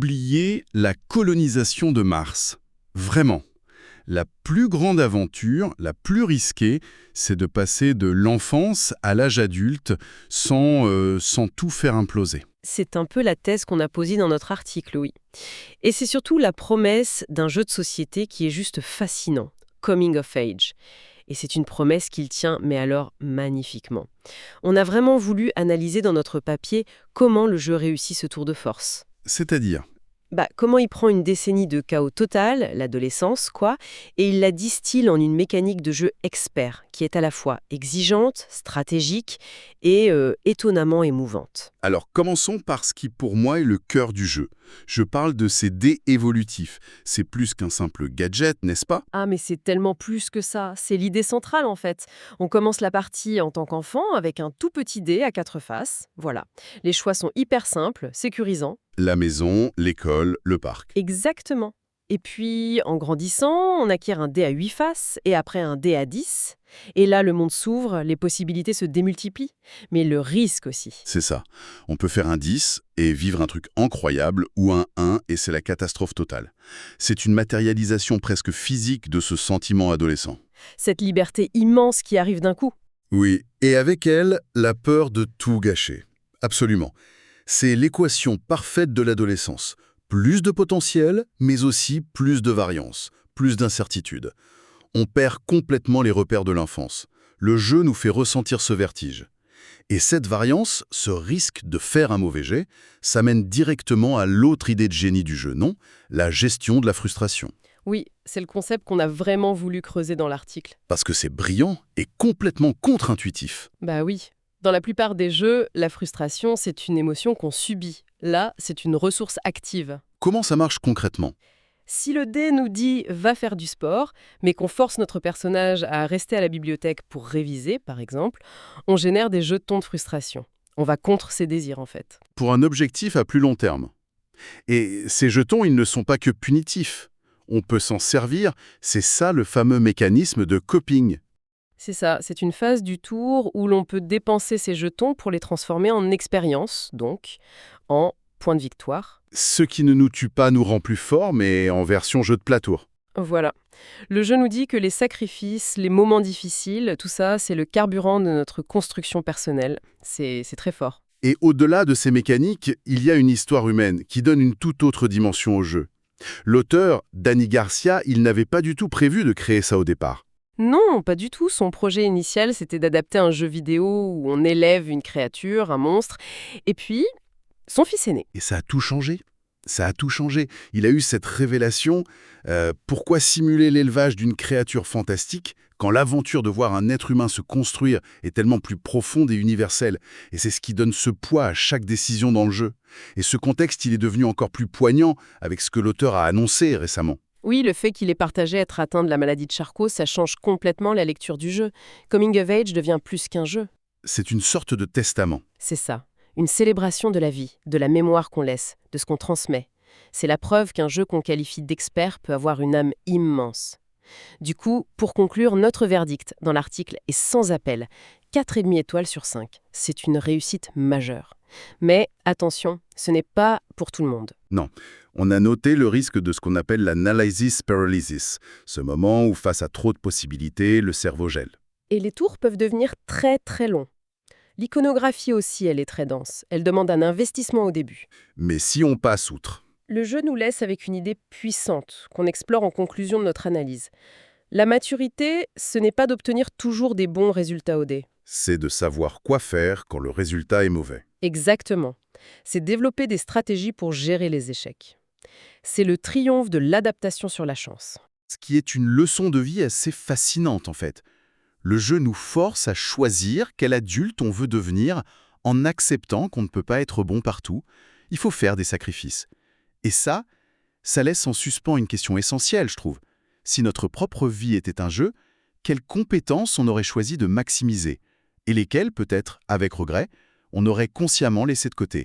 oublier la colonisation de Mars. Vraiment. La plus grande aventure, la plus risquée, c'est de passer de l'enfance à l'âge adulte sans tout faire imploser. C'est un peu la thèse qu'on a posée dans notre article, oui. Et c'est surtout la promesse d'un jeu de société qui est juste fascinant, Coming of Age. Et c'est une promesse qu'il tient, mais alors magnifiquement. On a vraiment voulu analyser dans notre papier comment le jeu réussit ce tour de force. C'est-à-dire? Comment il prend une décennie de chaos total, l'adolescence, quoi, et il la distille en une mécanique de jeu expert, qui est à la fois exigeante, stratégique et étonnamment émouvante. Alors commençons par ce qui pour moi est le cœur du jeu. Je parle de ces dés évolutifs. C'est plus qu'un simple gadget, n'est-ce pas? Ah, mais c'est tellement plus que ça. C'est l'idée centrale, en fait. On commence la partie en tant qu'enfant avec un tout petit dé à 4 faces. Voilà. Les choix sont hyper simples, sécurisants. La maison, l'école, le parc. Exactement. Et puis, en grandissant, on acquiert un dé à 8 faces et après un dé à 10. Et là, le monde s'ouvre, les possibilités se démultiplient. Mais le risque aussi. C'est ça. On peut faire un 10 et vivre un truc incroyable, ou un 1 et c'est la catastrophe totale. C'est une matérialisation presque physique de ce sentiment adolescent. Cette liberté immense qui arrive d'un coup. Oui, et avec elle, la peur de tout gâcher. Absolument. C'est l'équation parfaite de l'adolescence. Plus de potentiel, mais aussi plus de variance, plus d'incertitude. On perd complètement les repères de l'enfance. Le jeu nous fait ressentir ce vertige. Et cette variance, ce risque de faire un mauvais jet, ça mène directement à l'autre idée de génie du jeu, non? La gestion de la frustration. Oui, c'est le concept qu'on a vraiment voulu creuser dans l'article. Parce que c'est brillant et complètement contre-intuitif. Bah oui. Dans la plupart des jeux, la frustration, c'est une émotion qu'on subit. Là, c'est une ressource active. Comment ça marche concrètement? Si le dé nous dit « va faire du sport », mais qu'on force notre personnage à rester à la bibliothèque pour réviser, par exemple, on génère des jetons de frustration. On va contre ses désirs, en fait. Pour un objectif à plus long terme. Et ces jetons, ils ne sont pas que punitifs. On peut s'en servir, c'est ça le fameux mécanisme de coping. C'est ça, c'est une phase du tour où l'on peut dépenser ces jetons pour les transformer en expérience, donc en points de victoire. Ce qui ne nous tue pas nous rend plus forts, mais en version jeu de plateau. Voilà. Le jeu nous dit que les sacrifices, les moments difficiles, tout ça, c'est le carburant de notre construction personnelle. C'est très fort. Et au-delà de ces mécaniques, il y a une histoire humaine qui donne une toute autre dimension au jeu. L'auteur, Danny Garcia, il n'avait pas du tout prévu de créer ça au départ. Non, pas du tout. Son projet initial, c'était d'adapter un jeu vidéo où on élève une créature, un monstre. Et puis, son fils est né. Et ça a tout changé. Ça a tout changé. Il a eu cette révélation. Pourquoi simuler l'élevage d'une créature fantastique quand l'aventure de voir un être humain se construire est tellement plus profonde et universelle? Et c'est ce qui donne ce poids à chaque décision dans le jeu. Et ce contexte, il est devenu encore plus poignant avec ce que l'auteur a annoncé récemment. Oui, le fait qu'il ait partagé être atteint de la maladie de Charcot, ça change complètement la lecture du jeu. Coming of Age devient plus qu'un jeu. C'est une sorte de testament. C'est ça. Une célébration de la vie, de la mémoire qu'on laisse, de ce qu'on transmet. C'est la preuve qu'un jeu qu'on qualifie d'expert peut avoir une âme immense. Du coup, pour conclure, notre verdict dans l'article est sans appel. 4,5 étoiles sur 5. C'est une réussite majeure. Mais attention, ce n'est pas pour tout le monde. Non, on a noté le risque de ce qu'on appelle l'analysis paralysis, ce moment où face à trop de possibilités, le cerveau gèle. Et les tours peuvent devenir très très longs. L'iconographie aussi, elle est très dense. Elle demande un investissement au début. Mais si on passe outre, Le jeu nous laisse avec une idée puissante qu'on explore en conclusion de notre analyse. La maturité, ce n'est pas d'obtenir toujours des bons résultats au dé. c'est de savoir quoi faire quand le résultat est mauvais. Exactement. C'est développer des stratégies pour gérer les échecs. C'est le triomphe de l'adaptation sur la chance. Ce qui est une leçon de vie assez fascinante en fait. Le jeu nous force à choisir quel adulte on veut devenir en acceptant qu'on ne peut pas être bon partout. Il faut faire des sacrifices. Et ça laisse en suspens une question essentielle, je trouve. Si notre propre vie était un jeu, quelles compétences on aurait choisi de maximiser? Et lesquelles, peut-être, avec regret, on aurait consciemment laissé de côté?